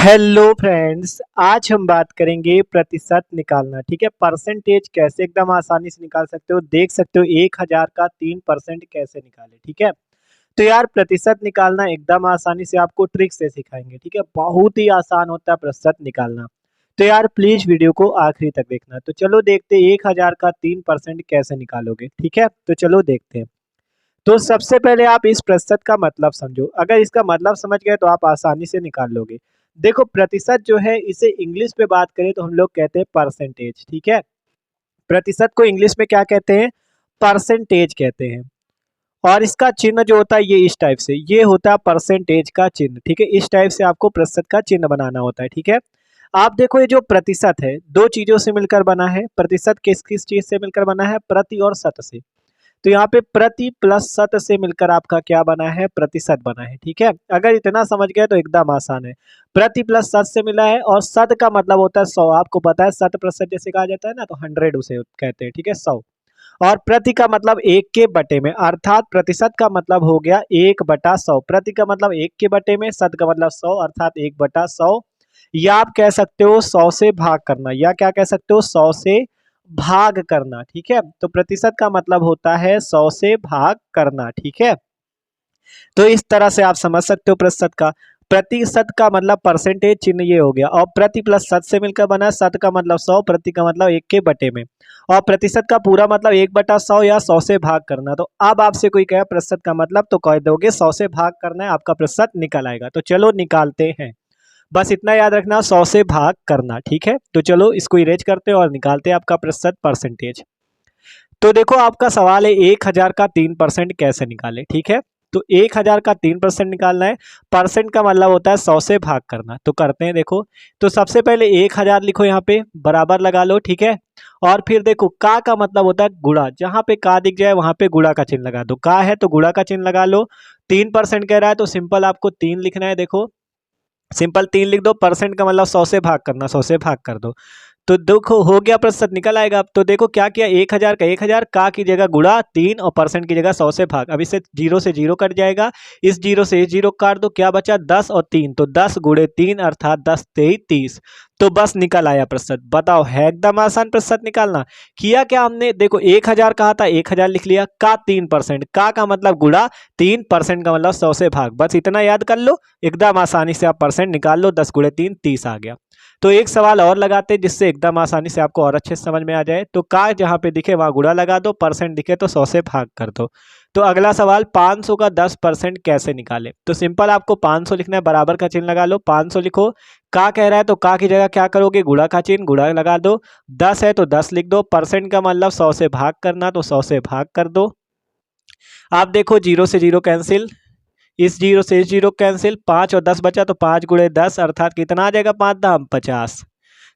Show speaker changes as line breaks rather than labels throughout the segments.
Hello friends, आज हम बात करेंगे प्रतिशत निकालना। ठीक है, परसेंटेज कैसे एकदम आसानी से निकाल सकते हो, देख सकते हो 1000 का 3% कैसे निकाले। ठीक है, तो यार प्रतिशत निकालना एकदम आसानी से आपको ट्रिक से सिखाएंगे। ठीक है, बहुत ही आसान होता है प्रतिशत निकालना। तो यार प्लीज वीडियो को आखिरी तक देखना। तो चलो देखते हैं 1000 का 3% कैसे निकालोगे। ठीक है, तो चलो देखते हैं। तो सबसे पहले आप इस प्रतिशत का मतलब समझो। अगर इसका मतलब समझ गए तो आप आसानी से निकाल लोगे। देखो प्रतिशत जो है इसे इंग्लिश में बात करें तो हम लोग कहते हैं परसेंटेज। ठीक है, प्रतिशत को इंग्लिश में क्या कहते हैं? परसेंटेज कहते हैं। और इसका चिन्ह जो होता है ये इस टाइप से, ये होता है परसेंटेज का चिन्ह। ठीक है, इस टाइप से आपको प्रतिशत का चिन्ह बनाना होता है। ठीक है, आप देखो ये जो प्रतिशत है दो चीजों से मिलकर बना है। प्रतिशत किस किस चीज से मिलकर बना है? प्रति और शत से। तो यहाँ पे प्रति प्लस शत से मिलकर आपका क्या बना है? प्रतिशत बना है। ठीक है, अगर इतना समझ गए तो एकदम आसान है। प्रति प्लस शत से मिला है और शत का मतलब होता है 100। आपको पता है 100% जैसे कहा जाता है ना, तो 100 उसे कहते हैं। ठीक है, 100। और प्रति का मतलब एक के बटे में, अर्थात प्रतिशत का मतलब हो गया 1/100। प्रति का मतलब एक के बटे में, शत का मतलब 100 अर्थात 1/100। या आप कह सकते हो 100 से भाग करना, या क्या कह सकते हो 100 से भाग करना। ठीक है, तो प्रतिशत का मतलब होता है 100 से भाग करना। ठीक है, तो इस तरह से आप समझ सकते हो प्रतिशत का। प्रतिशत का मतलब परसेंटेज चिन्ह ये हो गया, और प्रति प्लस शत से मिलकर बना है। शत का मतलब 100, प्रति का मतलब एक के बटे में, और प्रतिशत का पूरा मतलब 1/100 या 100 से भाग करना। तो अब आपसे कोई कहे प्रतिशत का मतलब, तो कह दोगे 100 से भाग करना है, आपका प्रतिशत निकल आएगा। तो चलो निकालते हैं। बस इतना याद रखना, 100 से भाग करना। ठीक है, तो चलो इसको इरेज करते हैं और निकालते हैं आपका प्रतिशत परसेंटेज। तो देखो आपका सवाल है 1000 का 3% कैसे निकाले। ठीक है, तो 1000 का 3% निकालना है। परसेंट का मतलब होता है 100 से भाग करना। तो करते हैं देखो। तो सबसे पहले 1000 लिखो, यहाँ पे बराबर लगा लो। ठीक है, और फिर देखो का मतलब होता है गुणा। जहां पे का दिख जाए वहां पे गुणा का चिन्ह लगा दो। का है तो गुणा का चिन्ह लगा लो। 3% कह रहा है तो सिंपल आपको 3 लिखना है। देखो सिंपल 3 लिख दो। परसेंट का मतलब 100 से भाग करना, 100 से भाग कर दो। तो देखो हो गया, प्रतिशत निकल आएगा। अब तो देखो क्या किया, 1000 का 1000 का की जगह गुणा 3 और परसेंट की जगह 100 से भाग। अब इससे जीरो से जीरो कट जाएगा, इस जीरो से इस जीरो काट दो। क्या बचा? 10 और 3, तो 10 गुणे 3 अर्थात 10 3 30। तो बस निकल आया प्रतिशत। बताओ, है एकदम आसान प्रतिशत निकालना। किया क्या हमने? देखो 1000 कहा था, 1000 लिख लिया। का 3%, का मतलब गुणा 3%, का मतलब 100 से भाग। बस इतना याद कर लो, एकदम आसानी से आप परसेंट निकाल लो। 10 गुणे 3 30 आ गया। तो एक सवाल और लगाते हैं जिससे एकदम आसानी से आपको और अच्छे से समझ में आ जाए। तो का जहाँ पे दिखे वहाँ गुणा लगा दो, परसेंट दिखे तो 100 से भाग कर दो। तो अगला सवाल, 500 का 10% कैसे निकाले? तो सिंपल आपको 500 लिखना है, बराबर का चिन्ह लगा लो। 500 लिखो। का कह रहा है तो का की जगह क्या करोगे? गुणा का चिन्ह, गुणा लगा दो। 10 है तो 10 लिख दो। परसेंट का मतलब 100 से भाग करना, तो 100 से भाग कर दो। आप देखो जीरो से जीरो कैंसिल, इस जीरो से इस जीरो कैंसिल। 5 और 10 बचा, तो 5 गुणे 10 अर्थात कितना आ जाएगा? 5 दाम 50।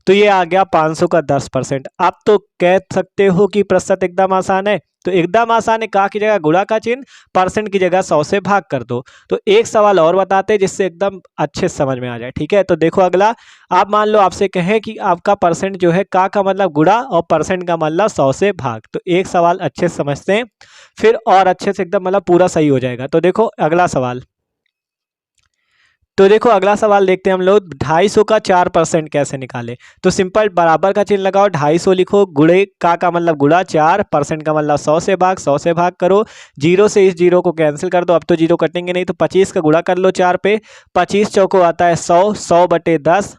तो ये आ गया 500 का 10%। आप तो कह सकते हो कि प्रतिशत एकदम आसान है, तो एकदम आसान है। का की जगह गुणा का चिन्ह, परसेंट की जगह 100 से भाग कर दो। तो एक सवाल और बताते हैं जिससे एकदम अच्छे से समझ में आ जाए। ठीक है, तो देखो अगला, आप मान लो आपसे कहें कि आपका परसेंट जो है का मतलब गुणा और परसेंट का मतलब 100 से भाग। तो एक सवाल अच्छे से समझते हैं, फिर और अच्छे से एकदम मतलब पूरा सही हो जाएगा। तो देखो अगला सवाल। तो देखो अगला सवाल देखते हैं हम लोग, 250 का 4% कैसे निकाले? तो सिंपल बराबर का चिन्ह लगाओ, 250 लिखो। गुणे का मतलब गुणा 4, परसेंट का मतलब 100 से भाग, 100 से भाग करो। जीरो से इस जीरो को कैंसिल कर दो, अब तो जीरो कटेंगे नहीं। तो 25 का गुणा कर लो 4 पे। 25 चौको आता है 100, 100/10।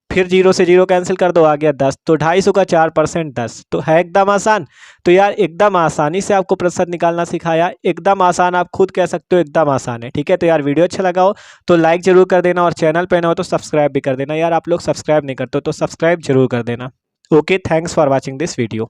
फिर जीरो से जीरो कैंसिल कर दो, आ गया 10। तो 250 का 4% 10। तो है एकदम आसान। तो यार एकदम आसानी से आपको प्रतिशत निकालना सिखाया, एकदम आसान। आप खुद कह सकते हो एकदम आसान है। ठीक है, तो यार वीडियो अच्छा लगा हो तो लाइक जरूर कर देना, और चैनल पे ना हो तो सब्सक्राइब भी कर देना। यार आप लोग सब्सक्राइब नहीं करते तो सब्सक्राइब जरूर कर देना। Okay, thanks for watching this video.